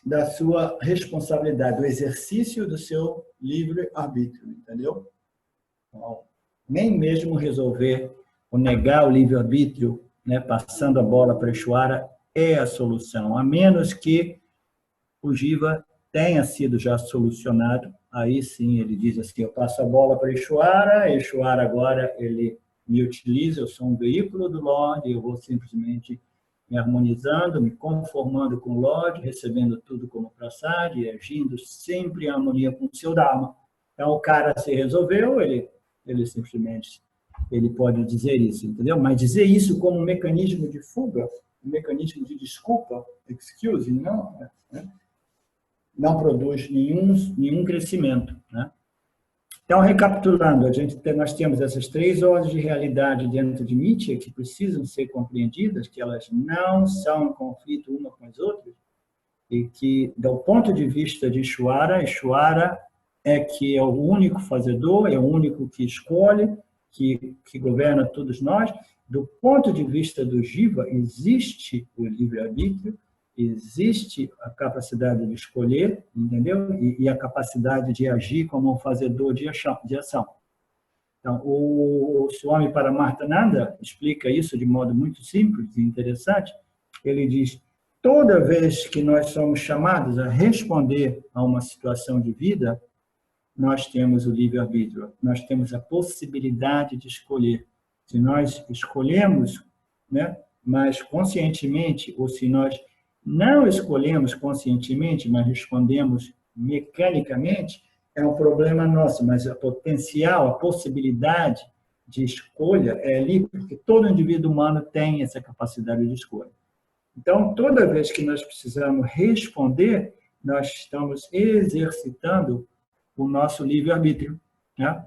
[SPEAKER 2] da sua responsabilidade, do exercício do seu livre-arbítrio, entendeu? Então, nem mesmo resolver ou negar o livre-arbítrio, né, passando a bola para Ishvara, é a solução, a menos que o Jiva tenha sido já solucionado. Aí sim ele diz assim, eu passo a bola para Ishvara agora ele me utiliza, eu sou um veículo do Lorde, eu vou simplesmente me harmonizando, me conformando com o Lorde, recebendo tudo como prasad e agindo sempre em harmonia com o seu Dharma. Então, o cara se resolveu, ele simplesmente pode dizer isso, entendeu? Mas dizer isso como um mecanismo de fuga, um mecanismo de desculpa, excuse, não produz nenhum crescimento, né? Então, recapitulando, nós temos essas 3 ordens de realidade dentro de Nitya que precisam ser compreendidas, que elas não são em conflito uma com as outras, e que, do ponto de vista de Ishvara é que é o único fazedor, é o único que escolhe, que governa todos nós. Do ponto de vista do Jiva, existe o livre-arbítrio, existe a capacidade de escolher, entendeu? E a capacidade de agir como um fazedor de ação. Então, o Swami Paramarthananda explica isso de modo muito simples e interessante. Ele diz, toda vez que nós somos chamados a responder a uma situação de vida, nós temos o livre-arbítrio, nós temos a possibilidade de escolher. Se nós escolhemos, né, mas conscientemente, ou se nós não escolhemos conscientemente, mas respondemos mecanicamente, é um problema nosso, mas o potencial, a possibilidade de escolha é ali, porque todo indivíduo humano tem essa capacidade de escolha. Então, toda vez que nós precisamos responder, nós estamos exercitando o nosso livre-arbítrio, né?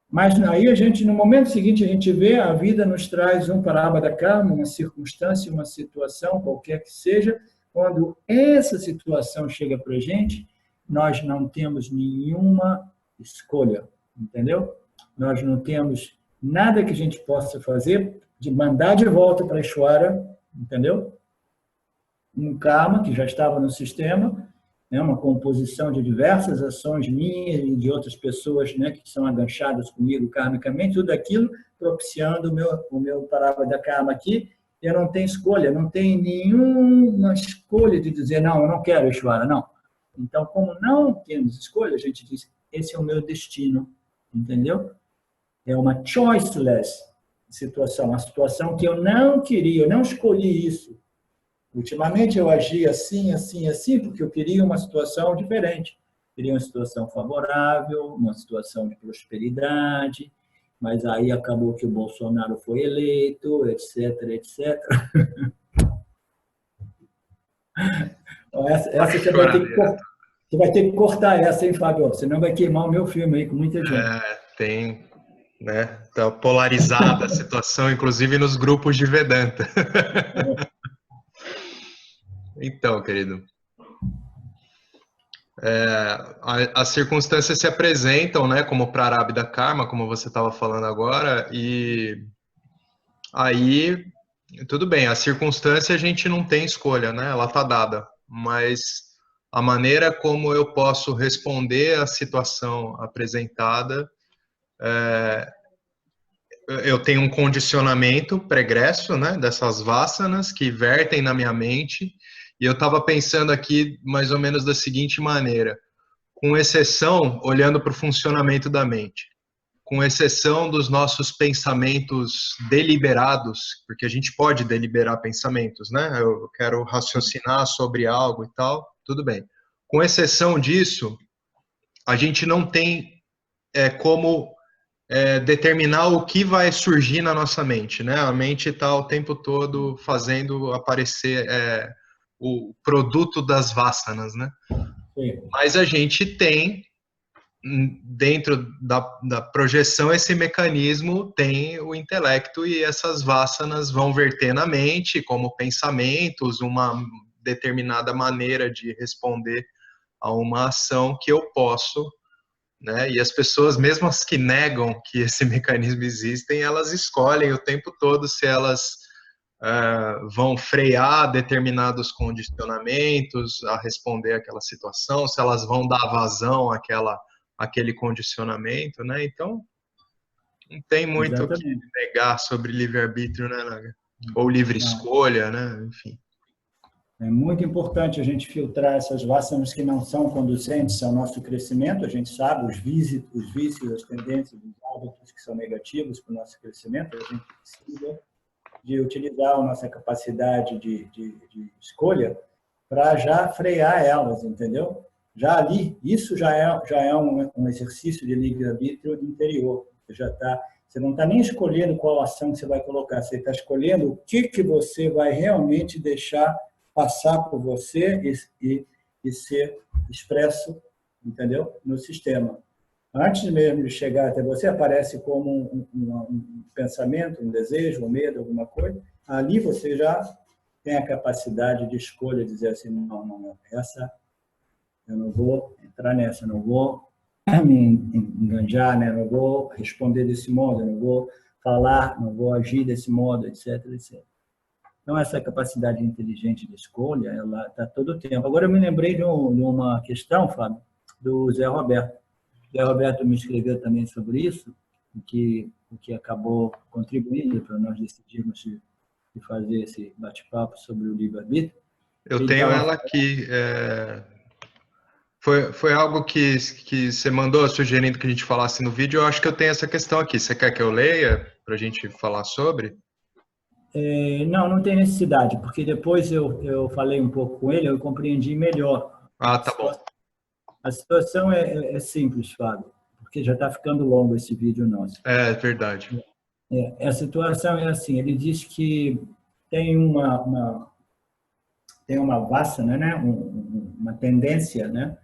[SPEAKER 2] Mas aí no momento seguinte, a gente vê, a vida nos traz um parabada karma, uma circunstância, uma situação, qualquer que seja, quando essa situação chega para a gente, nós não temos nenhuma escolha, entendeu? Nós não temos nada que a gente possa fazer de mandar de volta para Ishvara, entendeu? Um karma que já estava no sistema, né, uma composição de diversas ações minhas e de outras pessoas, né, que são aganchadas comigo karmicamente, tudo aquilo propiciando o meu parabada karma aqui. Eu não tenho escolha, não tenho nenhuma escolha de dizer, não, eu não quero Ishvara, não. Então, como não temos escolha, a gente diz, esse é o meu destino, entendeu? É uma choiceless situação, uma situação que eu não queria, eu não escolhi isso. Ultimamente eu agi assim, assim, assim, porque eu queria uma situação diferente. Queria uma situação favorável, uma situação de prosperidade, mas aí acabou que o Bolsonaro foi eleito, etc, etc. Então, essa você vai ter que
[SPEAKER 1] Choradeira.
[SPEAKER 2] cortar. Você vai ter que cortar essa, hein, Fábio? Senão vai queimar o meu filme aí com muita gente.
[SPEAKER 1] Tem, né? Tá polarizada a situação, inclusive nos grupos de Vedanta. Então, querido, as circunstâncias se apresentam, né, como Prarabdha Karma, como você estava falando agora, e aí, tudo bem, a circunstância a gente não tem escolha, né? Ela está dada, mas a maneira como eu posso responder à situação apresentada, eu tenho um condicionamento pregresso, né, dessas vasanas que vertem na minha mente, e eu estava pensando aqui mais ou menos da seguinte maneira, com exceção, olhando para o funcionamento da mente, com exceção dos nossos pensamentos deliberados, porque a gente pode deliberar pensamentos, né? Eu quero raciocinar sobre algo e tal, tudo bem. Com exceção disso, a gente não tem como determinar o que vai surgir na nossa mente, né? A mente está o tempo todo fazendo aparecer o produto das vasanas, né?
[SPEAKER 2] Sim.
[SPEAKER 1] Mas a gente tem dentro da projeção, esse mecanismo tem o intelecto e essas vasanas vão verter na mente como pensamentos, uma determinada maneira de responder a uma ação que eu posso, né? E as pessoas, mesmo as que negam que esse mecanismo existem, elas escolhem o tempo todo se elas vão frear determinados condicionamentos a responder àquela situação, se elas vão dar vazão àquele condicionamento, né? Então, não tem muito o que
[SPEAKER 2] Exatamente.
[SPEAKER 1] negar sobre livre-arbítrio, né, Naga? Ou livre
[SPEAKER 2] Não.
[SPEAKER 1] escolha, né? Enfim.
[SPEAKER 2] É muito importante a gente filtrar essas vasanas que não são conducentes ao nosso crescimento. A gente sabe os vícios, as tendências, os hábitos que são negativos para o nosso crescimento. A gente precisa de utilizar a nossa capacidade de escolha para já frear elas, entendeu? Já ali, isso já é um exercício de livre-arbítrio interior. Você não está nem escolhendo qual ação que você vai colocar, você está escolhendo o que você vai realmente deixar passar por você e ser expresso, entendeu? No sistema. Antes mesmo de chegar até você, aparece como um pensamento, um desejo, um medo, alguma coisa. Ali você já tem a capacidade de escolha, dizer assim, não, essa eu não vou entrar nessa, não vou me enganjar, né? Não vou responder desse modo, não vou falar, não vou agir desse modo, etc, etc. Então, essa capacidade inteligente de escolha, ela está todo o tempo. Agora, eu me lembrei de uma questão, Fábio, do Zé Roberto. O Zé Roberto me escreveu também sobre isso, o que acabou contribuindo para nós decidirmos de fazer esse bate-papo sobre o livre-arbítrio.
[SPEAKER 1] Eu
[SPEAKER 2] Ele
[SPEAKER 1] tenho
[SPEAKER 2] estava
[SPEAKER 1] ela aqui. Foi algo que você mandou sugerindo que a gente falasse no vídeo. Eu acho que eu tenho essa questão aqui. Você quer que eu leia para a gente falar sobre?
[SPEAKER 2] não tem necessidade, porque depois eu falei um pouco com ele, eu compreendi melhor
[SPEAKER 1] Ah,
[SPEAKER 2] a
[SPEAKER 1] tá bom.
[SPEAKER 2] situação. A situação é simples, Fábio, porque já está ficando longo esse vídeo nosso.
[SPEAKER 1] É verdade.
[SPEAKER 2] A situação é assim, ele diz que tem tem uma vassana, né? Uma tendência, né?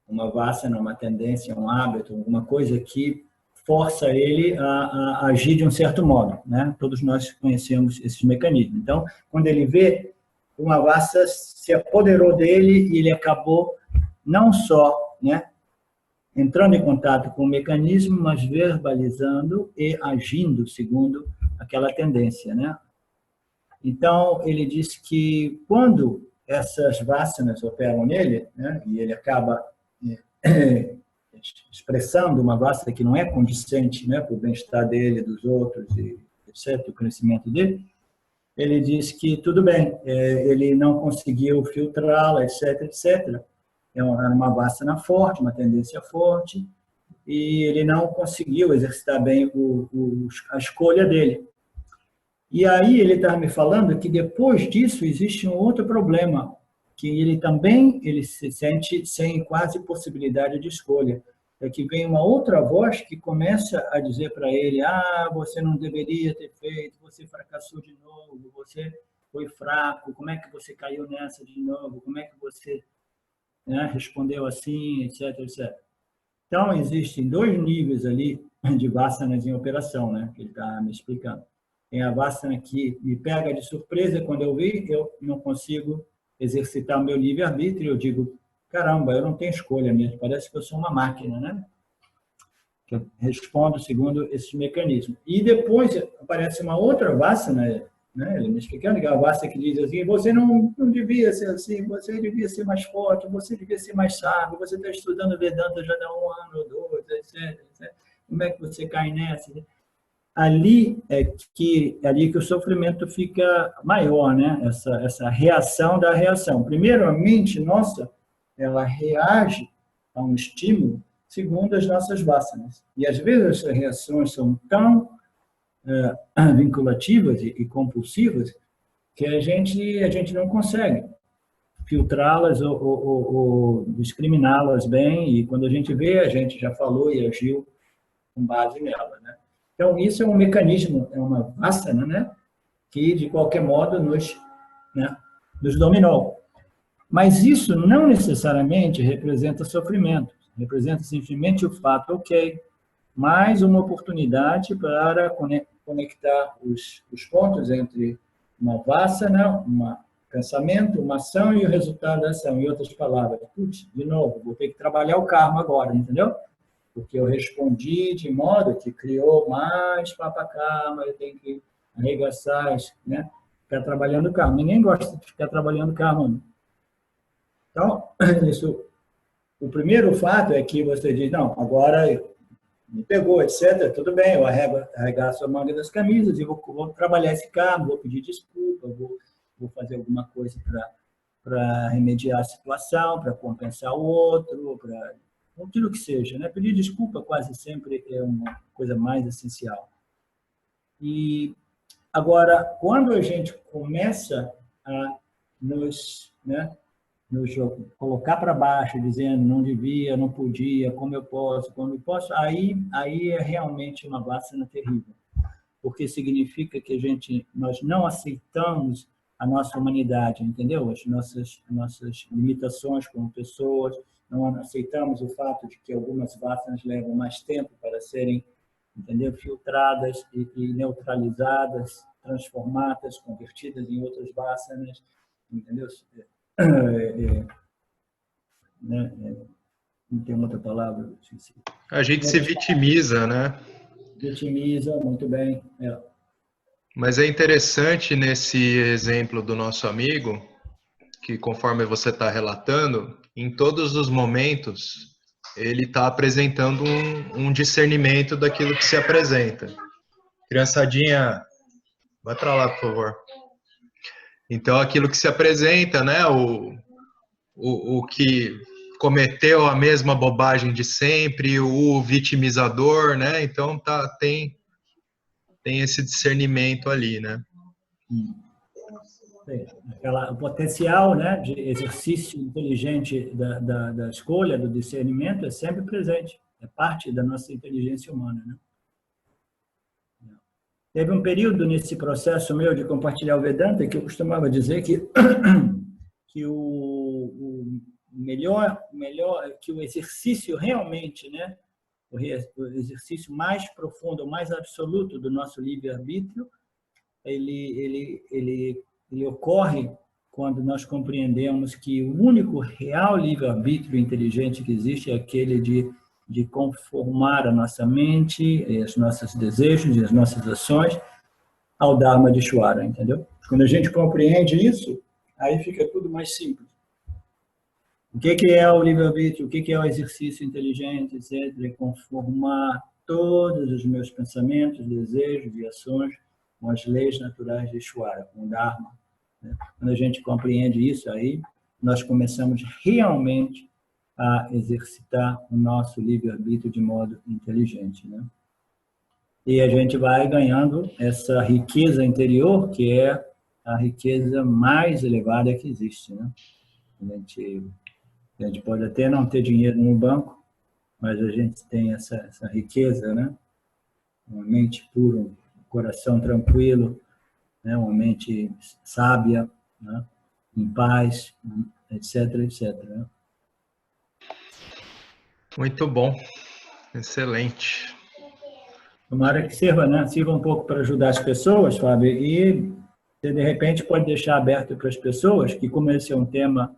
[SPEAKER 2] Uma vassana, uma tendência, um hábito, alguma coisa que força ele a agir de um certo modo, né? Todos nós conhecemos esses mecanismos. Então, quando ele vê, uma vassa se apoderou dele e ele acabou não só, né, entrando em contato com o mecanismo, mas verbalizando e agindo segundo aquela tendência, né? Então, ele diz que quando essas vassanas operam nele, né, e ele acaba expressando uma vassana que não é condizente, né, para o bem-estar dele, dos outros, e etc., o crescimento dele, ele diz que tudo bem, ele não conseguiu filtrá-la, etc., etc., era uma vassana forte, uma tendência forte, e ele não conseguiu exercitar bem a escolha dele. E aí ele estava me falando que depois disso existe um outro problema, que ele se sente sem quase possibilidade de escolha. É que vem uma outra voz que começa a dizer para ele: ah, você não deveria ter feito, você fracassou de novo, você foi fraco, como é que você caiu nessa de novo, como é que você, né, respondeu assim, etc, etc. Então, existem dois níveis ali de vassanas em operação, né, que ele está me explicando. Tem a vassana que me pega de surpresa quando eu vi, eu não consigo exercitar o meu livre-arbítrio, eu digo: caramba, eu não tenho escolha mesmo, parece que eu sou uma máquina, né? Que eu respondo segundo esses mecanismos. E depois aparece uma outra vassana, né? Ele me explicando que é a vassana que diz assim: você não devia ser assim, você devia ser mais forte, você devia ser mais sábio, você está estudando Vedanta já há 1 ano ou 2, etc, etc. Como é que você cai nessa? Ali que o sofrimento fica maior, né? Essa reação da reação. Primeiro, a mente nossa, ela reage a um estímulo segundo as nossas vassanas. E às vezes essas reações são tão vinculativas e compulsivas que a gente não consegue filtrá-las ou discriminá-las bem, e quando a gente vê, a gente já falou e agiu com base nela, né? Então, isso é um mecanismo, é uma vassana, né, que, de qualquer modo, nos dominou. Mas isso não necessariamente representa sofrimento, representa simplesmente o fato, ok, mais uma oportunidade para conectar os pontos entre uma vassana, um pensamento, uma ação e o resultado da ação. Em outras palavras, putz, de novo, vou ter que trabalhar o karma agora, entendeu? Porque eu respondi de modo que criou mais papacama, eu tenho que arregaçar, né? Ficar trabalhando karma. Ninguém gosta de ficar trabalhando karma. Então, o primeiro fato é que você diz: não, agora me pegou, etc. Tudo bem, eu arregaço a manga das camisas e vou trabalhar esse karma, vou pedir desculpa, vou fazer alguma coisa para remediar a situação, para compensar o outro, para aquilo que seja, né? Pedir desculpa quase sempre é uma coisa mais essencial. E agora, quando a gente começa a nos colocar para baixo, dizendo não devia, não podia, como eu posso, aí é realmente uma vassana terrível, porque significa que nós não aceitamos a nossa humanidade, entendeu? As nossas limitações como pessoas, não aceitamos o fato de que algumas vassanas levam mais tempo para serem, entendeu, filtradas e neutralizadas, transformadas, convertidas em outras vassanas, entendeu? Não tem outra palavra.
[SPEAKER 1] A gente se vitimiza, né?
[SPEAKER 2] Vitimiza, muito bem. É.
[SPEAKER 1] Mas é interessante nesse exemplo do nosso amigo, que conforme você está relatando, em todos os momentos ele está apresentando um discernimento daquilo que se apresenta. Criançadinha, vai para lá, por favor. Então, aquilo que se apresenta, né? O que cometeu a mesma bobagem de sempre, o vitimizador, né? Então, tem esse discernimento ali, né?
[SPEAKER 2] O potencial, né, de exercício inteligente da escolha, do discernimento, é sempre presente. É parte da nossa inteligência humana, né? Teve um período nesse processo meu de compartilhar o Vedanta que eu costumava dizer que o melhor que o exercício realmente, né, o exercício mais profundo, mais absoluto do nosso livre-arbítrio, ele ocorre quando nós compreendemos que o único real livre-arbítrio inteligente que existe é aquele de conformar a nossa mente, os nossos desejos e as nossas ações ao Dharma de Ishvara, entendeu? Quando a gente compreende isso, aí fica tudo mais simples. O que é o livre-arbítrio? O que é o exercício inteligente, etc. É conformar todos os meus pensamentos, desejos e ações com as leis naturais de Ishvara, com o Dharma. Quando a gente compreende isso, aí nós começamos realmente a exercitar o nosso livre-arbítrio de modo inteligente, né? E a gente vai ganhando essa riqueza interior, que é a riqueza mais elevada que existe, né? A gente pode até não ter dinheiro no banco, mas a gente tem essa riqueza, né? Uma mente pura, um coração tranquilo, né? Uma mente sábia, né? Em paz, etc, etc, né?
[SPEAKER 1] Muito bom, excelente.
[SPEAKER 2] Tomara que sirva, né? Sirva um pouco para ajudar as pessoas, Fábio, e você, de repente, pode deixar aberto para as pessoas que, como esse é um tema,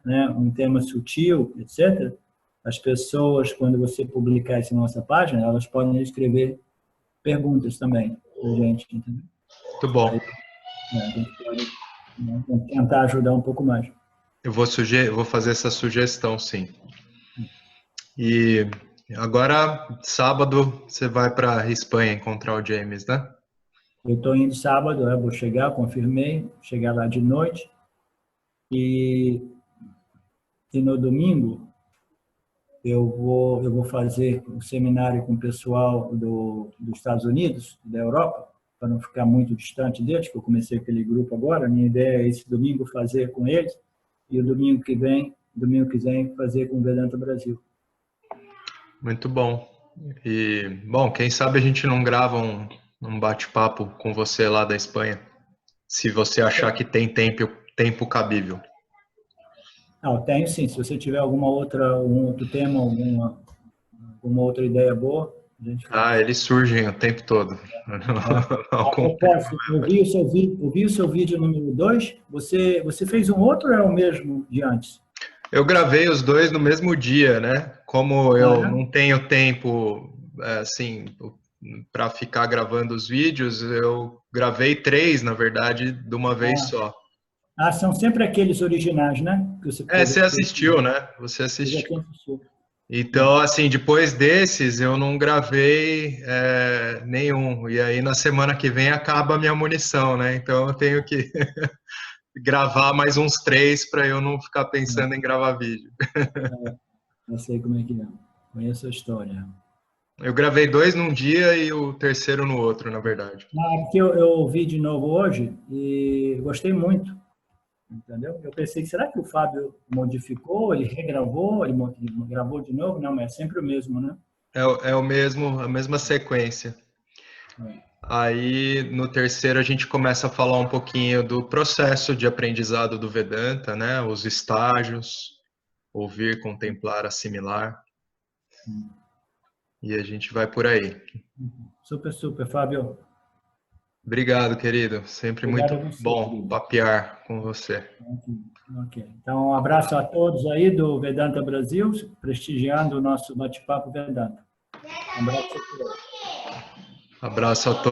[SPEAKER 2] né, um tema sutil, etc., as pessoas, quando você publicar isso na nossa página, elas podem escrever perguntas também para a gente, entendeu?
[SPEAKER 1] Muito bom.
[SPEAKER 2] Aí, a gente pode, né, tentar ajudar um pouco mais.
[SPEAKER 1] Eu vou fazer essa sugestão, sim. E agora, sábado, você vai para a Espanha encontrar o James, né?
[SPEAKER 2] Eu estou indo sábado, vou chegar, confirmei, chegar lá de noite, e no domingo eu vou fazer um seminário com o pessoal dos Estados Unidos, da Europa, para não ficar muito distante deles, que eu comecei aquele grupo agora. A minha ideia é esse domingo fazer com eles, e o domingo que vem, fazer com o Vedanta Brasil.
[SPEAKER 1] Muito bom. E, bom, quem sabe a gente não grava um bate-papo com você lá da Espanha, se você achar que tem tempo cabível.
[SPEAKER 2] Não, tenho sim. Se você tiver algum outro tema, alguma outra ideia boa, a gente faz.
[SPEAKER 1] Eles surgem o tempo todo.
[SPEAKER 2] A propósito, eu vi o seu vídeo número 2. Você fez um outro ou é o mesmo de antes?
[SPEAKER 1] Eu gravei os dois no mesmo dia, né? Como eu
[SPEAKER 2] Ah,
[SPEAKER 1] não tenho tempo, assim, para ficar gravando os vídeos, eu gravei 3, na verdade, de uma vez só.
[SPEAKER 2] são sempre aqueles originais, né? Que você
[SPEAKER 1] Você assistiu, né? Você
[SPEAKER 2] já
[SPEAKER 1] assistiu.
[SPEAKER 2] tinha assistido.
[SPEAKER 1] Então, assim, depois desses, eu não gravei nenhum. E aí, na semana que vem, acaba a minha munição, né? Então, eu tenho que gravar mais uns 3 para eu não ficar pensando em gravar vídeo.
[SPEAKER 2] Eu sei como é que é. Conheço a história.
[SPEAKER 1] Eu gravei 2 num dia e o terceiro no outro, na verdade.
[SPEAKER 2] Porque eu ouvi de novo hoje e gostei muito, entendeu? Eu pensei, será que o Fábio modificou, ele regravou, ele gravou de novo? Não, mas é sempre o mesmo, né?
[SPEAKER 1] É o mesmo, a mesma sequência. Aí, no terceiro, a gente começa a falar um pouquinho do processo de aprendizado do Vedanta, né? Os estágios, ouvir, contemplar, assimilar. E a gente vai por aí.
[SPEAKER 2] Super, super, Fábio.
[SPEAKER 1] Obrigado, querido. Sempre
[SPEAKER 2] Obrigado
[SPEAKER 1] muito
[SPEAKER 2] a você,
[SPEAKER 1] bom
[SPEAKER 2] querido.
[SPEAKER 1] papear com você.
[SPEAKER 2] Ok. Então, um abraço a todos aí do Vedanta Brasil, prestigiando o nosso bate-papo Vedanta. Um abraço a todos.
[SPEAKER 1] Abraço a todos.